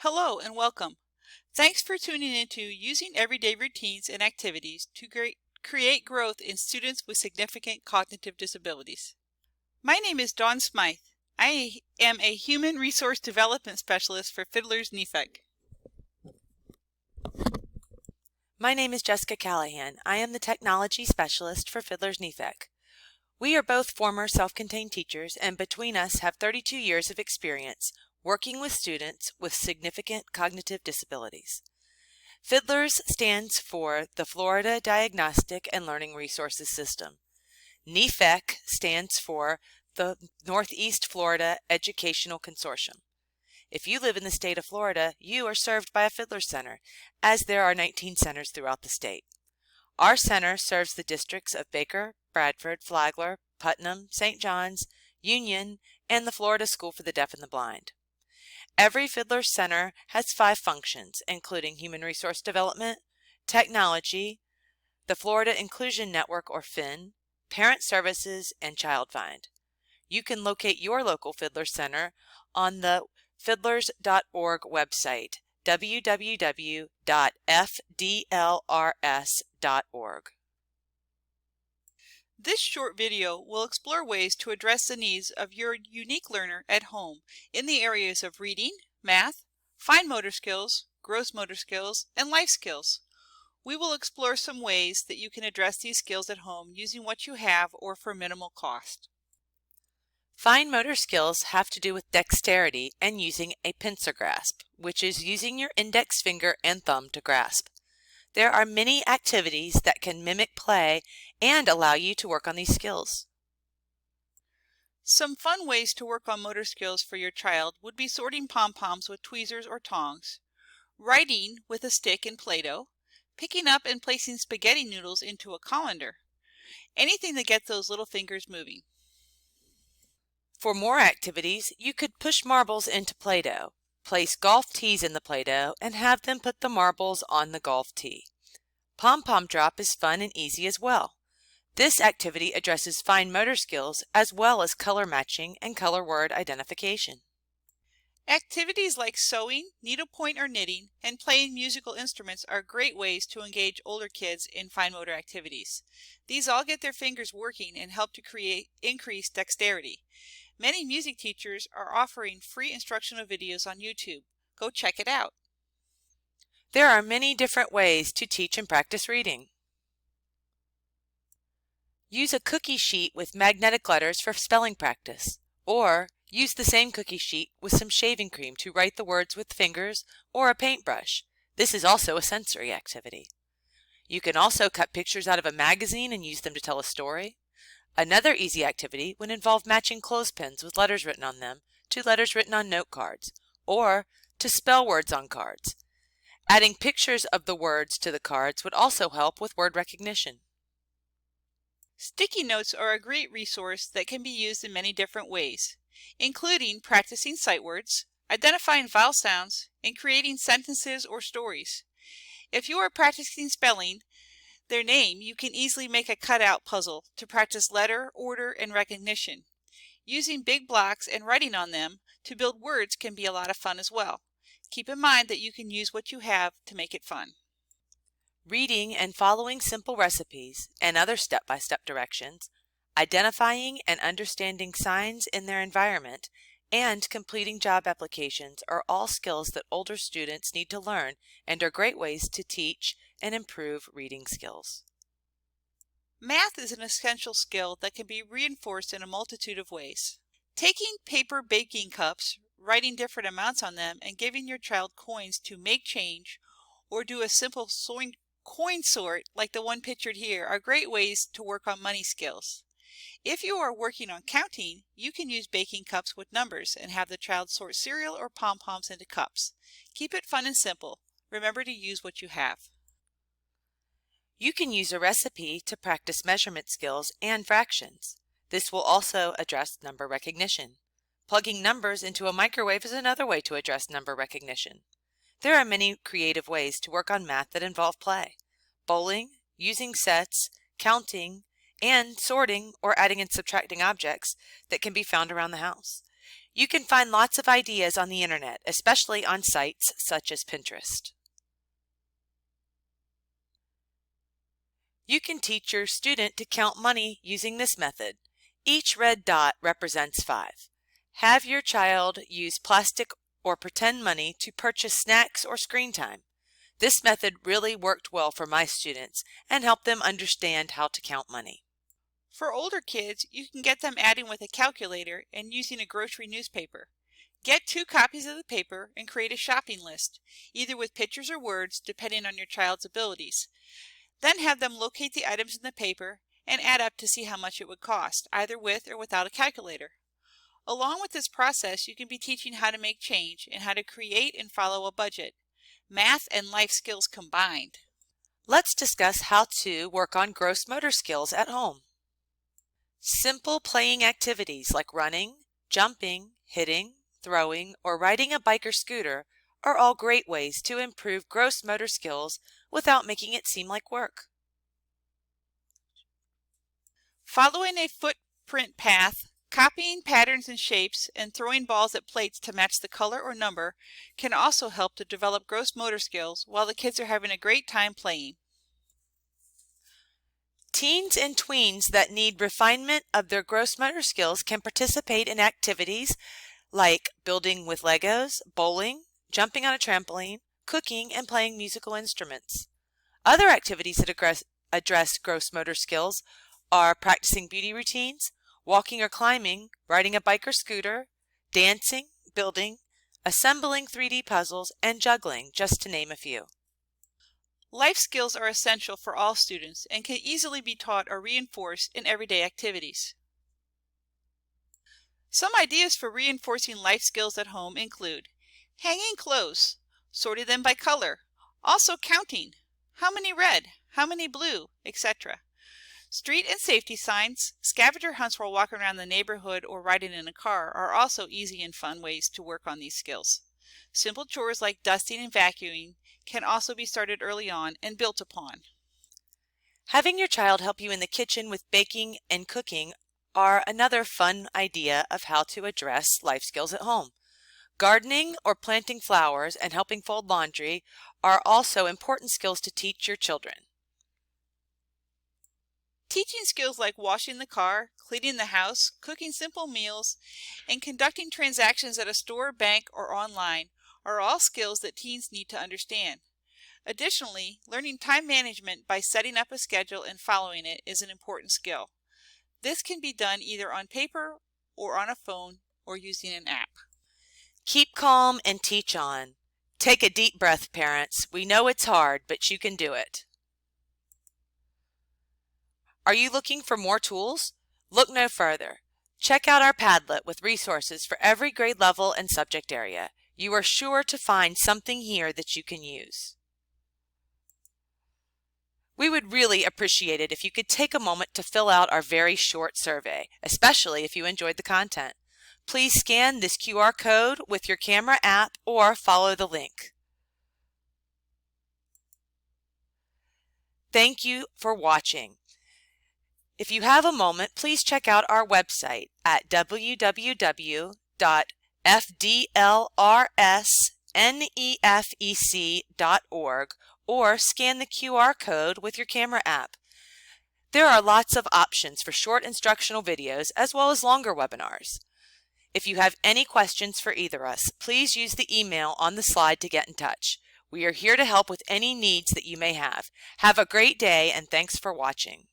Hello and welcome. Thanks for tuning into Using Everyday Routines and Activities to create growth in students with significant cognitive disabilities. My name is Dawn Smythe. I am a Human Resource Development Specialist for Fiddler's NEFEC. My name is Jessica Callahan. I am the Technology Specialist for Fiddler's NEFEC. We are both former self-contained teachers and between us have 32 years of experience working with students with significant cognitive disabilities. Fiddlers stands for the Florida Diagnostic and Learning Resources System. NEFEC stands for the Northeast Florida Educational Consortium. If you live in the state of Florida, you are served by a Fiddler Center, as there are 19 centers throughout the state. Our center serves the districts of Baker, Bradford, Flagler, Putnam, St. John's, Union, and the Florida School for the Deaf and the Blind. Every Fiddler Center has 5 functions, including Human Resource Development, Technology, the Florida Inclusion Network or FIN, Parent Services, and Child Find. You can locate your local Fiddler Center on the fiddlers.org website, www.fdlrs.org. This short video will explore ways to address the needs of your unique learner at home in the areas of reading, math, fine motor skills, gross motor skills, and life skills. We will explore some ways that you can address these skills at home using what you have or for minimal cost. Fine motor skills have to do with dexterity and using a pincer grasp, which is using your index finger and thumb to grasp. There are many activities that can mimic play and allow you to work on these skills. Some fun ways to work on motor skills for your child would be sorting pom-poms with tweezers or tongs, writing with a stick and Play-Doh, picking up and placing spaghetti noodles into a colander. Anything that gets those little fingers moving. For more activities, you could push marbles into Play-Doh, place golf tees in the Play-Doh, and have them put the marbles on the golf tee. Pom-pom drop is fun and easy as well. This activity addresses fine motor skills as well as color matching and color word identification. Activities like sewing, needlepoint or knitting, and playing musical instruments are great ways to engage older kids in fine motor activities. These all get their fingers working and help to create increased dexterity. Many music teachers are offering free instructional videos on YouTube. Go check it out. There are many different ways to teach and practice reading. Use a cookie sheet with magnetic letters for spelling practice, or use the same cookie sheet with some shaving cream to write the words with fingers or a paintbrush. This is also a sensory activity. You can also cut pictures out of a magazine and use them to tell a story. Another easy activity would involve matching clothespins with letters written on them to letters written on note cards, or to spell words on cards. Adding pictures of the words to the cards would also help with word recognition. Sticky notes are a great resource that can be used in many different ways, including practicing sight words, identifying vowel sounds, and creating sentences or stories. If you are practicing spelling their name, you can easily make a cutout puzzle to practice letter, order, and recognition. Using big blocks and writing on them to build words can be a lot of fun as well. Keep in mind that you can use what you have to make it fun. Reading and following simple recipes and other step-by-step directions, identifying and understanding signs in their environment, and completing job applications are all skills that older students need to learn and are great ways to teach and improve reading skills. Math is an essential skill that can be reinforced in a multitude of ways. Taking paper baking cups, writing different amounts on them, and giving your child coins to make change or do a simple coin sort like the one pictured here are great ways to work on money skills. If you are working on counting, you can use baking cups with numbers and have the child sort cereal or pom-poms into cups. Keep it fun and simple. Remember to use what you have. You can use a recipe to practice measurement skills and fractions. This will also address number recognition. Plugging numbers into a microwave is another way to address number recognition. There are many creative ways to work on math that involve play. Bowling, using sets, counting, and sorting or adding and subtracting objects that can be found around the house. You can find lots of ideas on the internet, especially on sites such as Pinterest. You can teach your student to count money using this method. Each red dot represents 5. Have your child use plastic or pretend money to purchase snacks or screen time. This method really worked well for my students and helped them understand how to count money. For older kids, you can get them adding with a calculator and using a grocery newspaper. Get 2 copies of the paper and create a shopping list, either with pictures or words, depending on your child's abilities. Then have them locate the items in the paper and add up to see how much it would cost, either with or without a calculator. Along with this process, you can be teaching how to make change and how to create and follow a budget. Math and life skills combined. Let's discuss how to work on gross motor skills at home. Simple playing activities like running, jumping, hitting, throwing, or riding a bike or scooter are all great ways to improve gross motor skills without making it seem like work. Following a footprint path, copying patterns and shapes, and throwing balls at plates to match the color or number can also help to develop gross motor skills while the kids are having a great time playing. Teens and tweens that need refinement of their gross motor skills can participate in activities like building with Legos, bowling, jumping on a trampoline, cooking, and playing musical instruments. Other activities that address gross motor skills are practicing beauty routines, walking or climbing, riding a bike or scooter, dancing, building, assembling 3D puzzles, and juggling, just to name a few. Life skills are essential for all students and can easily be taught or reinforced in everyday activities. Some ideas for reinforcing life skills at home include hanging clothes, sorting them by color, also counting, how many red, how many blue, etc. Street and safety signs, scavenger hunts while walking around the neighborhood or riding in a car are also easy and fun ways to work on these skills. Simple chores like dusting and vacuuming can also be started early on and built upon. Having your child help you in the kitchen with baking and cooking are another fun idea of how to address life skills at home. Gardening or planting flowers and helping fold laundry are also important skills to teach your children. Teaching skills like washing the car, cleaning the house, cooking simple meals, and conducting transactions at a store, bank, or online are all skills that teens need to understand. Additionally, learning time management by setting up a schedule and following it is an important skill. This can be done either on paper or on a phone or using an app. Keep calm and teach on. Take a deep breath, parents. We know it's hard, but you can do it. Are you looking for more tools? Look no further. Check out our Padlet with resources for every grade level and subject area. You are sure to find something here that you can use. We would really appreciate it if you could take a moment to fill out our very short survey, especially if you enjoyed the content. Please scan this QR code with your camera app or follow the link. Thank you for watching. If you have a moment, please check out our website at www.fdlrsnefec.org or scan the QR code with your camera app. There are lots of options for short instructional videos as well as longer webinars. If you have any questions for either of us, please use the email on the slide to get in touch. We are here to help with any needs that you may have. Have a great day and thanks for watching.